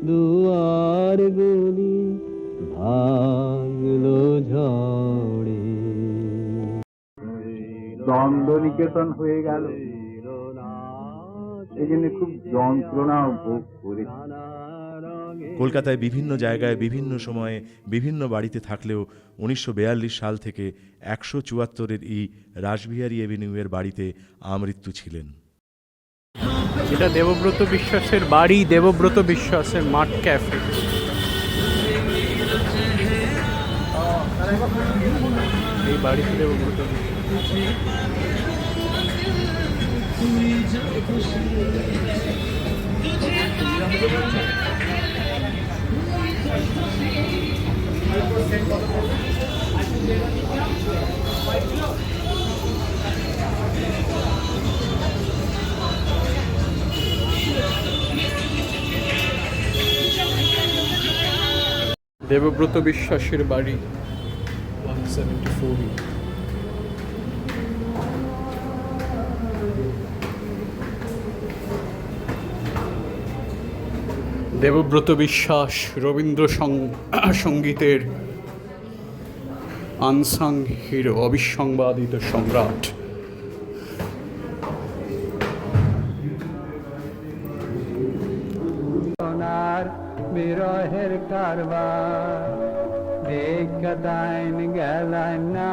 দুয়ার গুলি ভাঙলো ঝড়ে। দ্বন্দ্ব নিকেতন হয়ে গেল, এখানে খুব যন্ত্রণা ভোগ করেছি। কলকাতায় বিভিন্ন জায়গায় বিভিন্ন সময়ে বিভিন্ন বাড়িতে থাকলেও 1942 সাল থেকে 174-এর রাসবিহারী এভিনিউয়ের বাড়িতে আমৃত্যু ছিলেন। এটা দেবব্রত বিশ্বাসের বাড়ি, দেবব্রত বিশ্বাসের মাঠ ক্যাফে। এই বাড়িতে দেবব্রত দেবব্রত বিশ্বাসের বাড়ি 174। দেবব্রত বিশ্বাস রবীন্দ্র সঙ্গীতের আনসাং হিরো, অবিসংবাদিত সম্রাট। সোনার বিরহের কারবার দেখাইন গেলেন না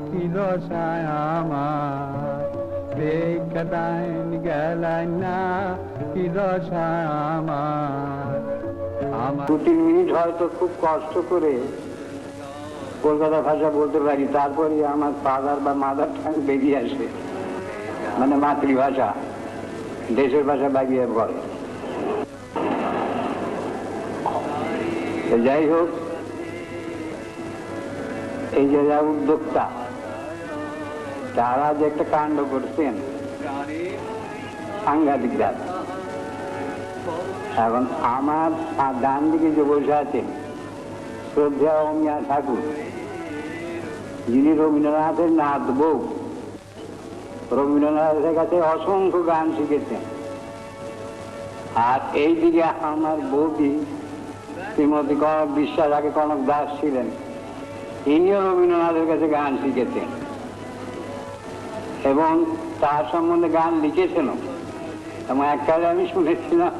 কিলোসায় আমার, দেখাইন গেলেন না কিলোসায় আমার। 2-3 মিনিট হয়তো খুব কষ্ট করে কলকাতা ভাষা বলতে পারি, তারপরে আমার ফাদার বা মাদার টাং বেরিয়ে আসে, মানে মাতৃভাষা, দেশের ভাষা বাগিয়ে পড়ে। যাই হোক, এই যে যারা উদ্যোক্তা, তারা যে একটা কাণ্ড করছেন সাংঘাতিক জাত। এখন আমার ডান দিকে যে বসে আছেন শ্রদ্ধা অমিয়া ঠাকুর, যিনি রবীন্দ্রনাথের নাথ বউ, রবীন্দ্রনাথের কাছে অসংখ্য গান শিখেছেন। আর এই দিকে আমার বৌদি শ্রীমতী কনক বিশ্বাস, আগে কনক দাস ছিলেন, ইনিও রবীন্দ্রনাথের কাছে গান শিখেছেন এবং তার সম্বন্ধে গান লিখেছেনও। এবং এক কালে আমি শুনেছিলাম,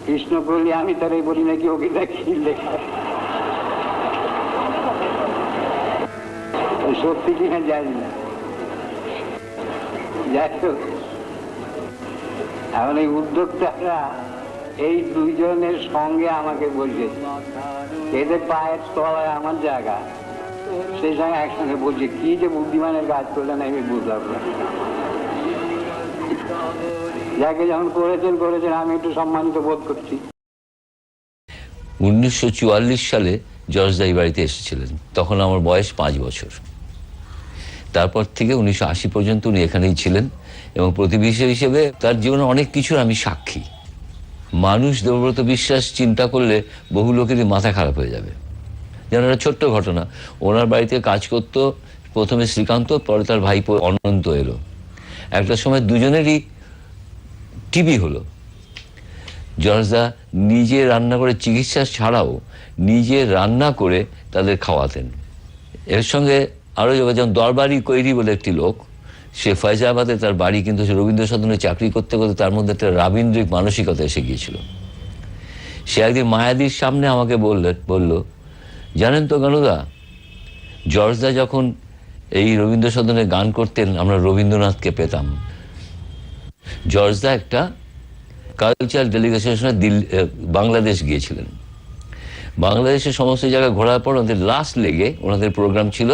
কৃষ্ণ বলি আমি তারাই বলি নাকি ওকে দেখি লেখা, সত্যি কিনা জানি না। যাই হোক, এখন এই উদ্যোক্তারা এই দুইজনের সঙ্গে আমাকে বলছে, এদের পায়ের তলায় আমার জায়গা, সেই সঙ্গে একসঙ্গে বলছে, কি যে বুদ্ধিমানের কাজ করলেন আমি বুঝলাম না। যাকে যখন করেছেন আমি একটু সম্মানিত বোধ করছি। 1944 সালে জর্জদা এই বাড়িতে এসেছিলেন, তখন আমার বয়স 5 বছর। তারপর থেকে 1980 পর্যন্ত উনি এখানেই ছিলেন এবং প্রতিবেশী হিসেবে তার জীবনে অনেক কিছুর আমি সাক্ষী। মানুষ দেবব্রত বিশ্বাস চিন্তা করলে বহু লোকেরই মাথা খারাপ হয়ে যাবে। যেন একটা ছোট্ট ঘটনা, ওনার বাড়িতে কাজ করতো প্রথমে শ্রীকান্ত, পরে তার ভাইপো অনন্ত এলো। একটা সময় দুজনেরই টিবি হলো। জর্জদা নিজে রান্না করে, চিকিৎসা ছাড়াও নিজে রান্না করে তাদের খাওয়াতেন। এর সঙ্গে আরও যেমন দরবারি কৈরি বলে একটি লোক, সে ফয়জাবাদে তার বাড়ি, কিন্তু সে রবীন্দ্র সদনে চাকরি করতে করতে তার মধ্যে একটা রাবীন্দ্রিক মানসিকতা এসে গিয়েছিল। সে একদিন মায়াদির সামনে আমাকে বলল, জানেন তো গানুদা, জর্জদা যখন এই রবীন্দ্র সদনে গান করতেন আমরা রবীন্দ্রনাথকে পেতাম। জর্জদা একটা কালচারাল ডেলিগেশনের বাংলাদেশ গিয়েছিলেন। বাংলাদেশের সমস্ত জায়গায় ঘোরার পর ওনাদের লাস্ট লেগে ওনাদের প্রোগ্রাম ছিল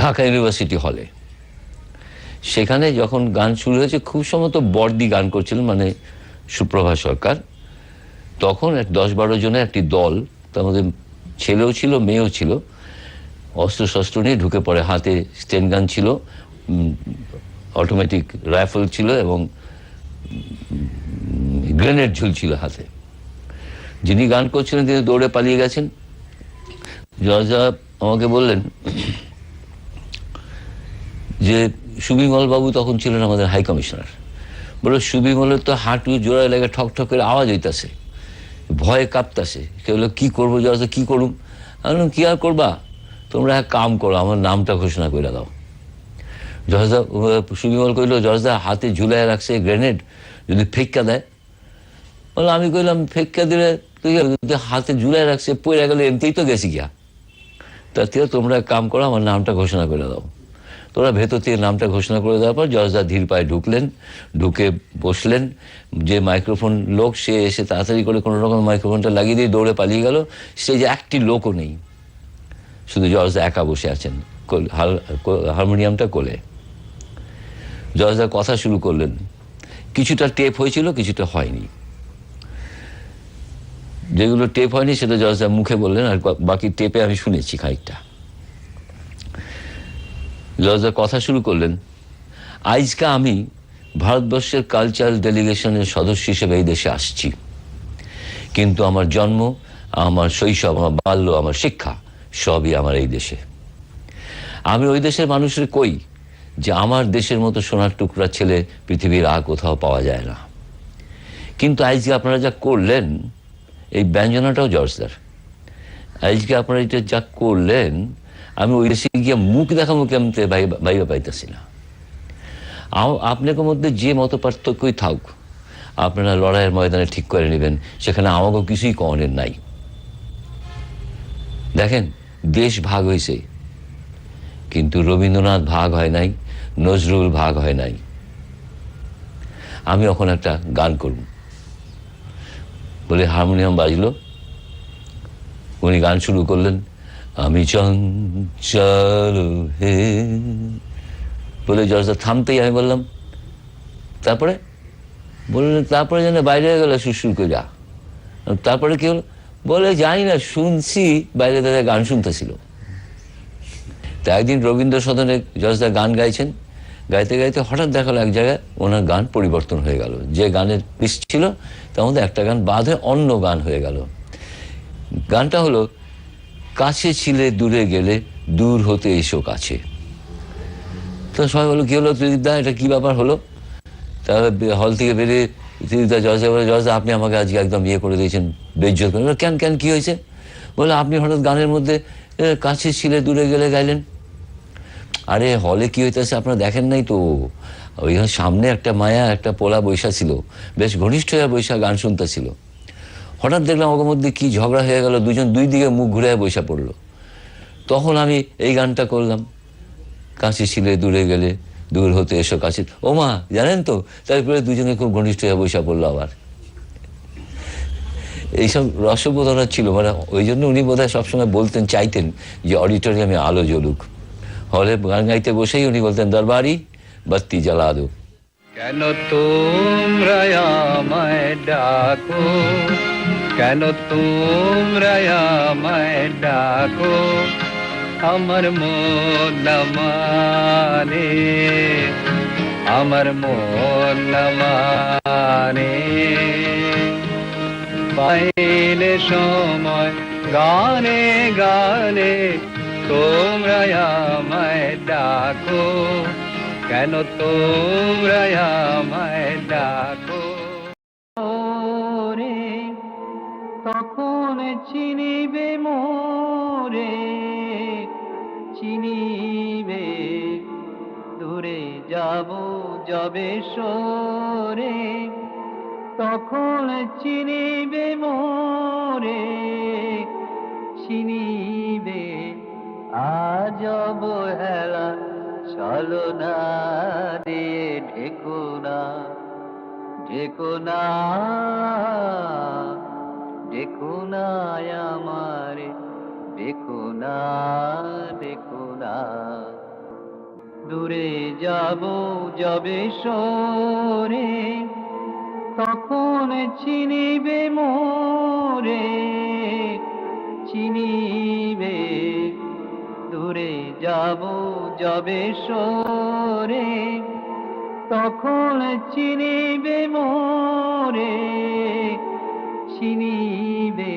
ঢাকা ইউনিভার্সিটি হলে। সেখানে যখন গান শুরু হয়েছে, খুব সম্ভবত বর্দি গান করছিলেন, মানে সুপ্রভা সরকার। তখন 10-12 জনের একটি দল, তার মধ্যে ছেলেও ছিল মেয়েও ছিল, অস্ত্রশস্ত্র নিয়ে ঢুকে পড়ে। হাতে স্টেন গান ছিল, অটোমেটিক রাইফেল ছিল এবং গ্রেনেড ঝুলছিল হাতে। যিনি গান করছিলেন তিনি দৌড়ে পালিয়ে গেছেন। জর্জদা আমাকে বললেন যে সুবিমল বাবু তখন ছিলেন আমাদের হাই কমিশনার, বলে সুবিমলের তো হাঁটু জোড়ায় লেগে ঠক ঠক করে আওয়াজ হইতাছে, ভয়ে কাঁপতাছে। কেউ বললো কি করবো জজদা, কি করুম? আমি বললাম কি আর করবা, তোমরা এক কাম করো, আমার নামটা ঘোষণা করে দাও। জজদা সুবিমল কইল, জজদা হাতে ঝুলাই রাখছে গ্রেনেড, যদি ফেক্কা দেয়? বললো আমি কইলাম ফেক্কা দিলে তুই হাতে ঝুলাই রাখছে পড়ে গেলে এমনিতেই তো গেছি গিয়া, তার থেকে তোমরা এক কাম করো, আমার নামটা ঘোষণা করে দাও। তোরা ভেতর থেকে নামটা ঘোষণা করে দেওয়ার পর জজদা ধীর পায়ে ঢুকলেন, ঢুকে বসলেন। যে মাইক্রোফোন লোক সে এসে তাড়াতাড়ি করে কোনো রকম মাইক্রোফোনটা লাগিয়ে দিয়ে দৌড়ে পালিয়ে গেল। স্টেজে একটি লোকও নেই, শুধু জজদা একা বসে আছেন হারমোনিয়ামটা কোলে। জজদা কথা শুরু করলেন, কিছুটা টেপ হয়েছিল, কিছুটা হয়নি। যেগুলো টেপ হয়নি সেটা জজদা মুখে বললেন, আর বাকি টেপে আমি শুনেছি খানিকটা। জজদা কথা শুরু করলেন, আজকে আমি ভারতবর্ষের কালচারাল ডেলিগেশনের সদস্য হিসেবে এই দেশে আসছি, কিন্তু আমার জন্ম, আমার শৈশব, আমার বাল্য, আমার শিক্ষা সবই আমার এই দেশে। আমি ওই দেশের মানুষের কই যে আমার দেশের মতো সোনার টুকরা ছেলে পৃথিবীর আর কোথাও পাওয়া যায় না। কিন্তু আজকে আপনারা যা করলেন, এই ব্যঞ্জনাটাও জজদার। আজকে আপনারা এটা যা করলেন, আমি ওই দেশে গিয়ে মুখ দেখাবো কেমন ভাইবা পাইতেছি না। আপনাদের মধ্যে যে মত পার্থক্যই থাক, আপনারা লড়াইয়ের ময়দানে ঠিক করে নেবেন, সেখানে আমাকেও কিছুই কনের নাই। দেখেন, দেশ ভাগ হয়েছে, কিন্তু রবীন্দ্রনাথ ভাগ হয় নাই, নজরুল ভাগ হয় নাই। আমি এখন একটা গান করব বলে হারমোনিয়াম বাজলো, উনি গান শুরু করলেন, আমি চঞ্চল হে বলে জজদা থামতেই আমি বললাম তারপরে? বললেন তারপরে যেন বাইরে হয়ে গেল সুরসুর করে যা। তারপরে কি হলো? বলে জানি না, শুনছি বাইরে দাদা গান শুনতেছিল। তা একদিন রবীন্দ্র সদনে জজদা গান গাইছেন, গাইতে গাইতে হঠাৎ দেখালো এক জায়গায় ওনার গান পরিবর্তন হয়ে গেল। যে গানের পিস ছিল তার মধ্যে একটা গান বাদ হয়ে অন্য গান হয়ে গেল। গানটা হলো, কাছে ছিলে দূরে গেলে দূর হতে এসো কাছে। তো সবাই বলো কি হলো ত্রিদীপদা, এটা কি ব্যাপার হলো? তাহলে হল থেকে বেরিয়ে ত্রিদীপদা জজদা বলে, জজদা আপনি আমাকে আজকে একদম ইয়ে করে দিয়েছেন, বেইজ্জত করে। কেন কেন কি হয়েছে? বলে আপনি হঠাৎ গানের মধ্যে কাছে ছিলে দূরে গেলে গাইলেন। আরে হলে কি হইতেছে আপনারা দেখেন নাই তো? ওই সামনে একটা মায়া, একটা পোলা বৈশা ছিল, বেশ ঘনিষ্ঠ হয়ে বৈশা গান শুনতেছিল। হঠাৎ দেখলাম ওর মধ্যে কি ঝগড়া হয়ে গেল, দুজন দুই দিকে মুখ ঘুরে বৈশা পড়লো। তখন আমি এই গানটা করলাম, কাছে ছিলে দূরে গেলে দূর হতে এসো কাছে। ও মা, জানেন তো, তারপরে দুজনে খুব ঘনিষ্ঠ হয়ে বৈশা পড়লো। আবার এইসব রসবোধনা ছিল, মানে ওই জন্য উনি বোধহয় সবসময় বলতেন, চাইতেন যে অডিটোরিয়ামে আলো জ্বলুক। হলে গান গাইতে বসেই উনি বলতেন, দরবারি বাত্তি জ্বালা দো। কেন তোমরা আমায় ডাকো, কেন তোমরা আমায় ডাকো, আমার মন না মানে, আমার মন না মানে। পাইলে সময় গানে গানে তোমরা আমায় ডাকো, কেন তোমরা আমায় ডাকো। রে তখন চিনিবে মোরে, চিনিবে দূরে যাব যবে সরে, তখন চিনিবে মোরে, চিনিবে আজ অবহেলা চলো না দিয়ে ঢেকো না, ঢেকো না, ঢেকো না আমারে, দেখো না, দেখো না। দূরে যাব যবে সরে, তখন চিনিবে মোরে, চিনিবে দূরে যাব যবে সরে, তখন চিনিবে মোরে, চিনিবে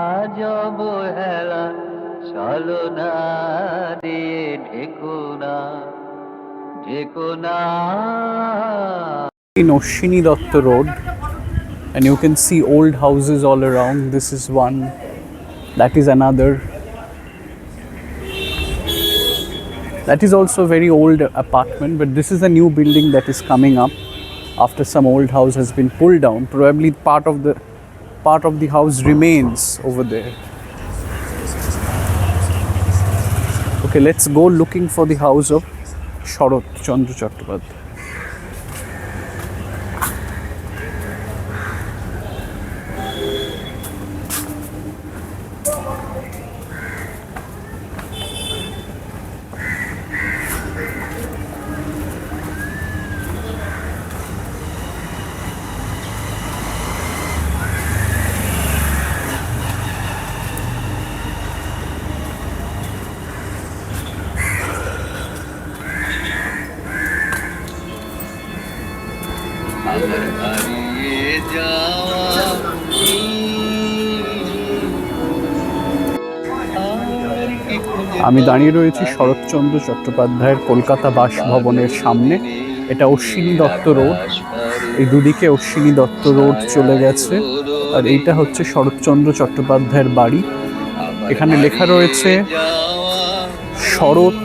আজ অবহেলা চলো না দিয়ে ঢেকো না, ঢেকো না। In Oshini Datta Road, and you can see old houses all around. This is one, that is another. That is also a very old apartment, but this is a new building that is coming up after some old house has been pulled down. Probably part of the house remains over there. Okay, let's go looking for the house of Sharat Chandra Chattopadhyay. আমার হারিয়ে যাওয়া আমি দাঁড়িয়ে রয়েছি শরৎচন্দ্র চট্টোপাধ্যায়ের কলকাতা বাসভবনের সামনে। এটা Ashwini Dutta road, এই দুদিকে অশ্বিনী দত্ত রোড চলে গেছে, আর এইটা হচ্ছে শরৎচন্দ্র চট্টোপাধ্যায়ের বাড়ি। এখানে লেখা রয়েছে শরৎ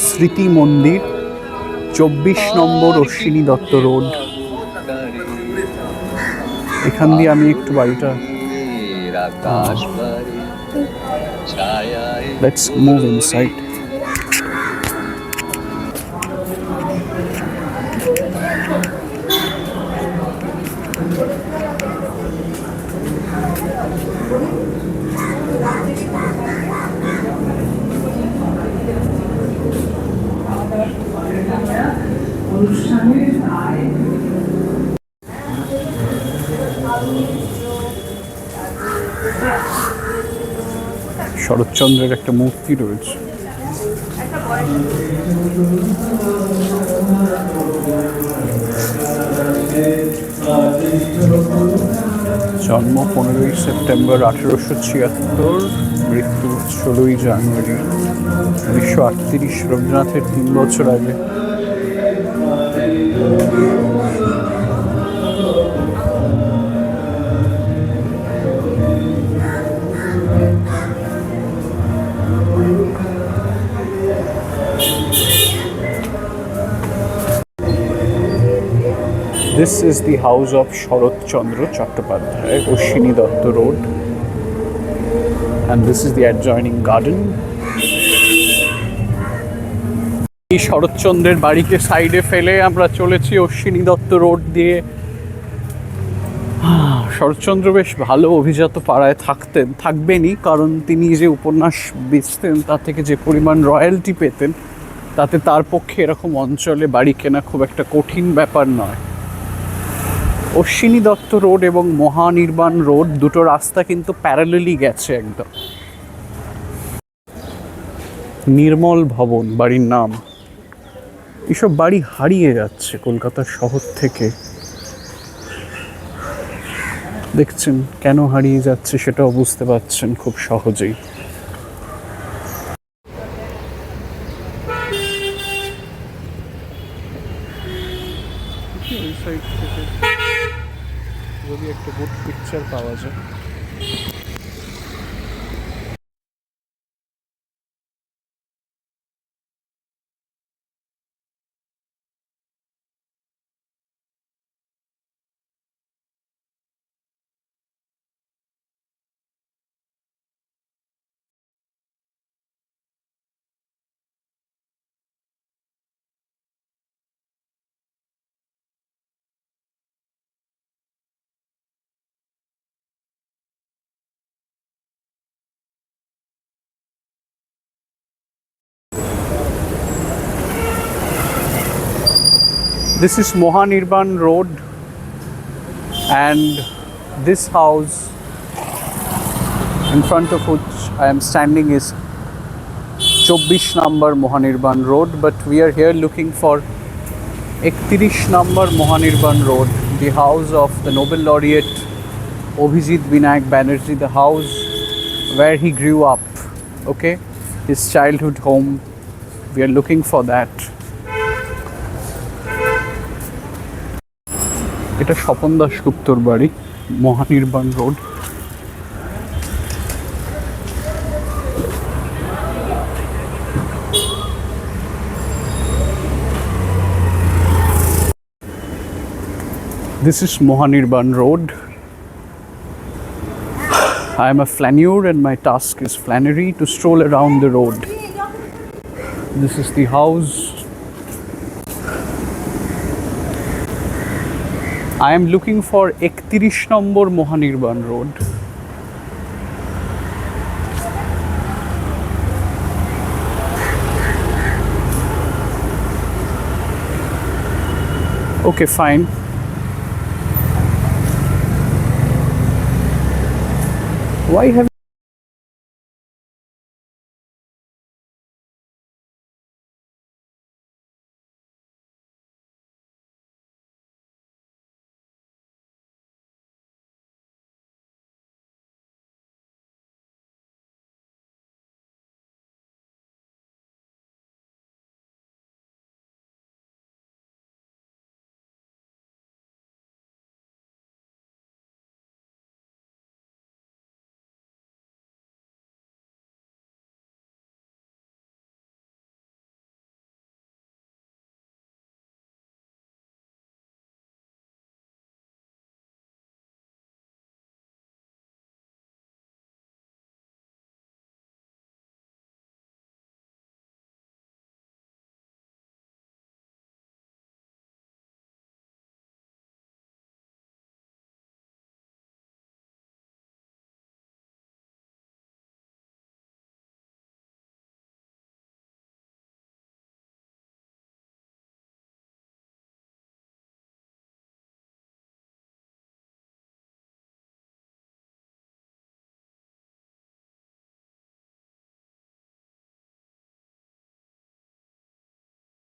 স্মৃতি মন্দির, 24 নম্বর অশ্বিনী দত্ত রোড। এখান দিয়ে আমি একটু বাড়িটা Let's move inside. শরৎচন্দ্রের একটা মূর্তি রয়েছে। জন্ম 15ই সেপ্টেম্বর 1876, মৃত্যু 16ই জানুয়ারি 1938, রবীন্দ্রনাথের 3 বছর আগে। This is the house of Sharat Chandra Chattopadhyay, Oshini Datta Road, and this is the adjoining garden. এই শরৎচন্দ্রের বাড়িকে সাইডে ফেলে আমরা চলেছি অশ্বিনী দত্ত রোড দিয়ে। শরৎচন্দ্র বেশ ভালো অভিজাত পাড়ায় থাকবেনই, কারণ তিনি যে উপন্যাস বেচতেন তা থেকে যে পরিমাণ রয়্যালটি পেতেন, তাতে তার পক্ষে এরকম অঞ্চলে বাড়ি কেনা খুব একটা কঠিন ব্যাপার নয়। অশ্বিনী দত্ত রোড এবং মহানির্বাণ রোড দুটো রাস্তা কিন্তু প্যারালালি গেছে একদম। নির্মল ভবন বাড়ির নাম। এসব বাড়ি হারিয়ে যাচ্ছে কলকাতার শহর থেকে। দেখছেন কেন হারিয়ে যাচ্ছে সেটাও বুঝতে পারছেন খুব সহজেই। যদি একটা গুড পিকচার পাওয়া যায়। This is Mohanirban Road, and this house in front of which I am standing is 24 number Mohanirban Road, but we are here looking for 31 number Mohanirban Road, the house of the Nobel laureate Abhijit Vinayak Banerjee, the house where he grew up, okay, his childhood home. We are looking for that. এটা স্বপন দাশগুপ্তর বাড়ি, মহানির্বাণ road. This is Mohanirban Road. I am a flaneur and my task is flannery to stroll around the road. This is the house. I am looking for 31 number Mohanirban Road. Okay, fine. Why have